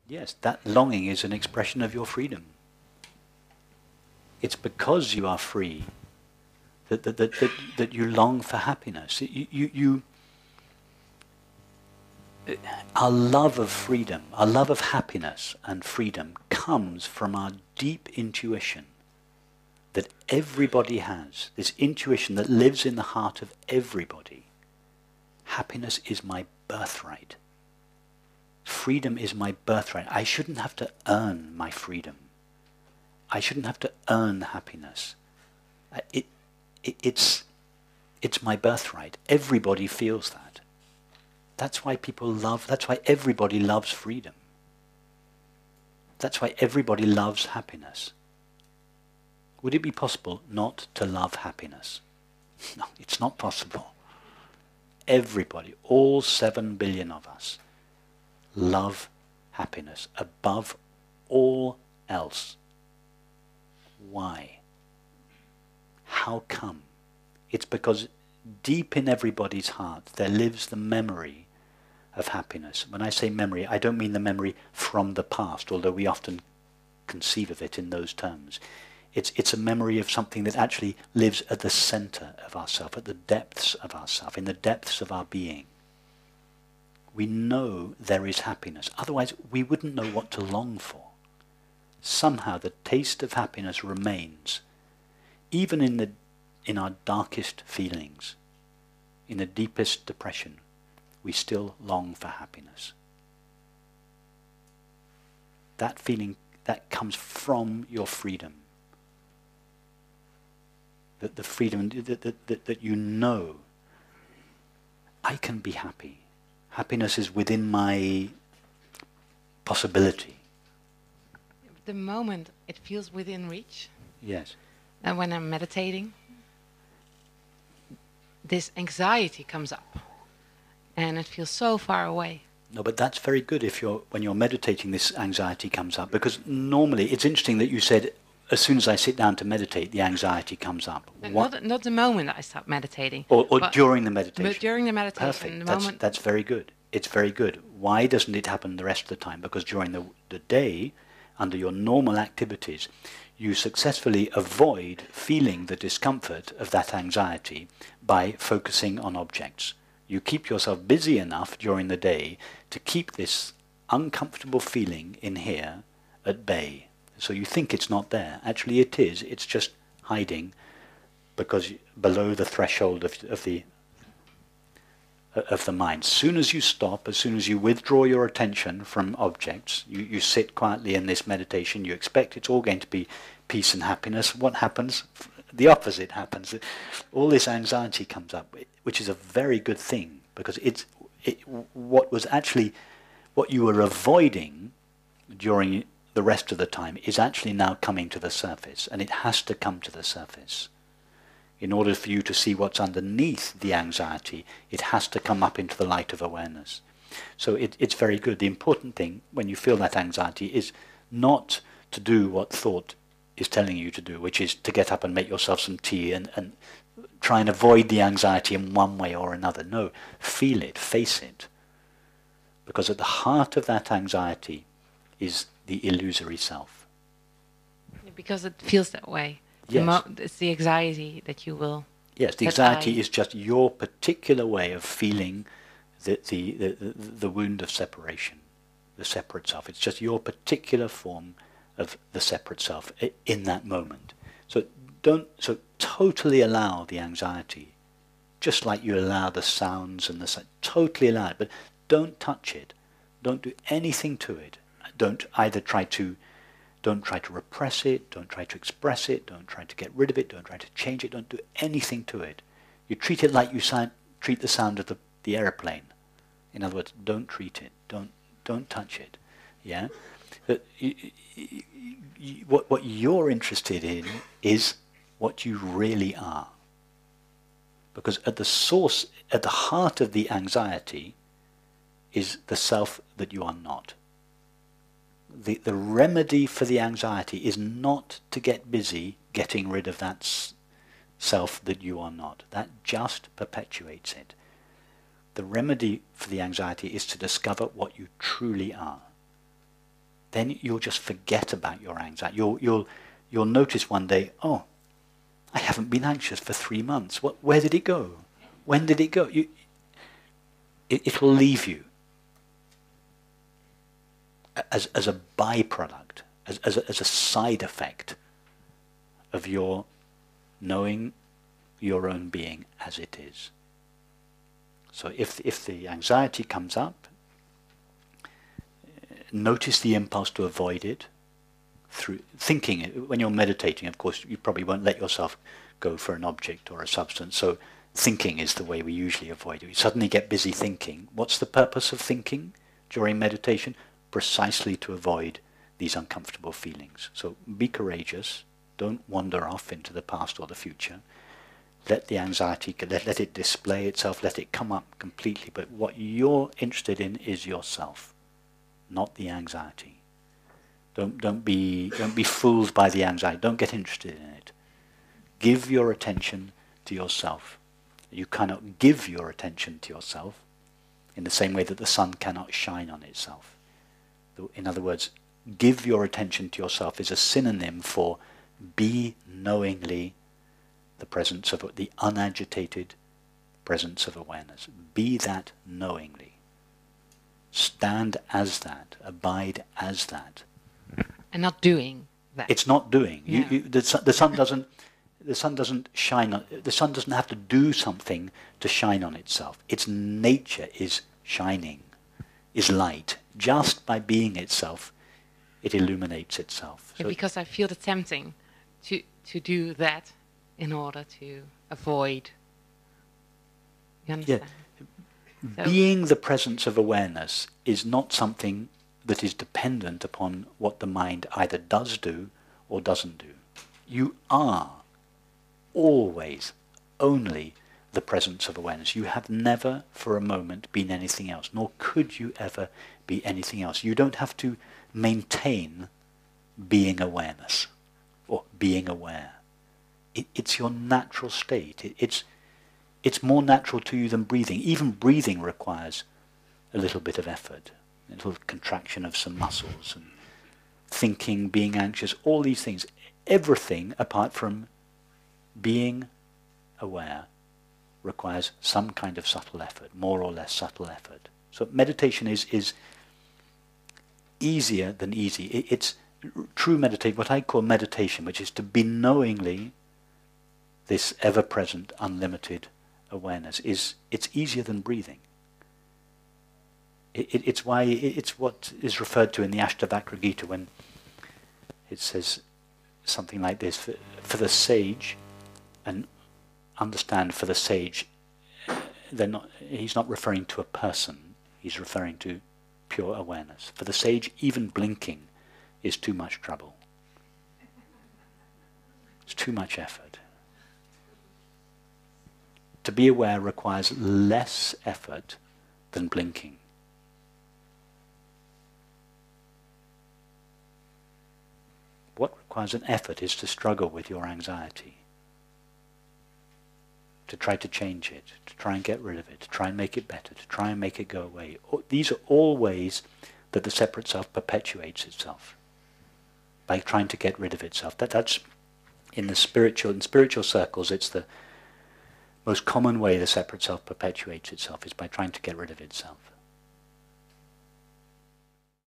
Yes, that longing is an expression of your freedom. It's because you are free that you long for happiness. Our love of freedom, our love of happiness and freedom comes from our deep intuition that everybody has, this intuition that lives in the heart of everybody. Happiness is my birthright. Freedom is my birthright. I shouldn't have to earn my freedom. I shouldn't have to earn happiness. It's my birthright. Everybody feels that. That's why that's why everybody loves freedom. That's why everybody loves happiness. Would it be possible not to love happiness? No, it's not possible. Everybody, all 7 billion of us, love happiness above all else. Why? How come? It's because deep in everybody's heart there lives the memory of happiness. When I say memory, I don't mean the memory from the past, although we often conceive of it in those terms. It's a memory of something that actually lives at the center of ourself, at the depths of ourself, in the depths of our being. We know there is happiness. Otherwise, we wouldn't know what to long for. Somehow the taste of happiness remains, even in our darkest feelings, in the deepest depression, we still long for happiness. That feeling, that comes from your freedom. The freedom that you know, I can be happy. Happiness is within my possibility. The moment it feels within reach. Yes. And when I'm meditating, this anxiety comes up. And it feels so far away. No, but that's very good when you're meditating, this anxiety comes up. Because normally, it's interesting that you said, as soon as I sit down to meditate, the anxiety comes up. Not the moment I start meditating. Or during the meditation. But during the meditation. Perfect. That's very good. It's very good. Why doesn't it happen the rest of the time? Because during the day, under your normal activities, you successfully avoid feeling the discomfort of that anxiety by focusing on objects. You keep yourself busy enough during the day to keep this uncomfortable feeling in here at bay. So you think it's not there. Actually it is. It's just hiding because below the threshold of the mind. As soon as you stop, as soon as you withdraw your attention from objects, you sit quietly in this meditation, you expect it's all going to be peace and happiness. What happens? The opposite happens. All this anxiety comes up, which is a very good thing, because what you were avoiding during the rest of the time is actually now coming to the surface, and it has to come to the surface. In order for you to see what's underneath the anxiety, it has to come up into the light of awareness. So it's very good. The important thing when you feel that anxiety is not to do what thought is telling you to do, which is to get up and make yourself some tea and try and avoid the anxiety in one way or another. No, feel it, face it. Because at the heart of that anxiety is the illusory self. Because it feels that way. Yes. It's the anxiety that you will... Yes, the anxiety is just your particular way of feeling the wound of separation, the separate self. It's just your particular form of the separate self in that moment. So totally allow the anxiety, just like you allow the sounds and totally allow it, but don't touch it. Don't do anything to it. Don't try to repress it, don't try to express it, don't try to get rid of it, don't try to change it, don't do anything to it. You treat it like you treat the sound of the airplane. In other words, don't treat it, don't touch it. Yeah? What you're interested in is what you really are. Because at the source, at the heart of the anxiety is the self that you are not. The remedy for the anxiety is not to get busy getting rid of that self that you are not. That just perpetuates it. The remedy for the anxiety is to discover what you truly are. then you'll just forget about your anxiety. You'll notice one day, oh, I haven't been anxious for 3 months. Where did it go? When did it go? It will leave you as a byproduct, as a side effect of your knowing your own being as it is. So if the anxiety comes up, notice the impulse to avoid it through thinking. When you're meditating, of course, you probably won't let yourself go for an object or a substance. So thinking is the way we usually avoid it. We suddenly get busy thinking. What's the purpose of thinking during meditation? Precisely to avoid these uncomfortable feelings. So be courageous. Don't wander off into the past or the future. Let the anxiety, let it display itself, let it come up completely. But what you're interested in is yourself, not the anxiety. Don't be fooled by the anxiety. Don't get interested in it. Give your attention to yourself. You cannot give your attention to yourself in the same way that the sun cannot shine on itself. In other words, give your attention to yourself is a synonym for be knowingly the presence of the unagitated presence of awareness. Be that knowingly. Stand as that. Abide as that. And not doing that. It's not doing. Yeah. The sun doesn't. The sun doesn't shine. The sun doesn't have to do something to shine on itself. Its nature is shining, is light. Just by being itself, it illuminates itself. Yeah, So because I feel the tempting to do that in order to avoid. You understand? So being the presence of awareness is not something that is dependent upon what the mind either does do or doesn't do. You are always only the presence of awareness. You have never for a moment been anything else, nor could you ever be anything else. You don't have to maintain being awareness or being aware. It's your natural state. It's more natural to you than breathing. Even breathing requires a little bit of effort, a little contraction of some muscles, and thinking, being anxious, all these things. Everything apart from being aware requires some kind of subtle effort, more or less subtle effort. So meditation is easier than easy. It's true meditation, what I call meditation, which is to be knowingly this ever-present, unlimited awareness. It's easier than breathing. It's why it's what is referred to in the Ashtavakra Gita when it says something like this: for the sage, and understand for the sage, he's not referring to a person, he's referring to pure awareness. For the sage, even blinking is too much trouble. It's too much effort. To be aware requires less effort than blinking. What requires an effort is to struggle with your anxiety, to try to change it, to try and get rid of it, to try and make it better, to try and make it go away. These are all ways that the separate self perpetuates itself, by trying to get rid of itself. That's in spiritual circles, it's the most common way the separate self perpetuates itself, is by trying to get rid of itself.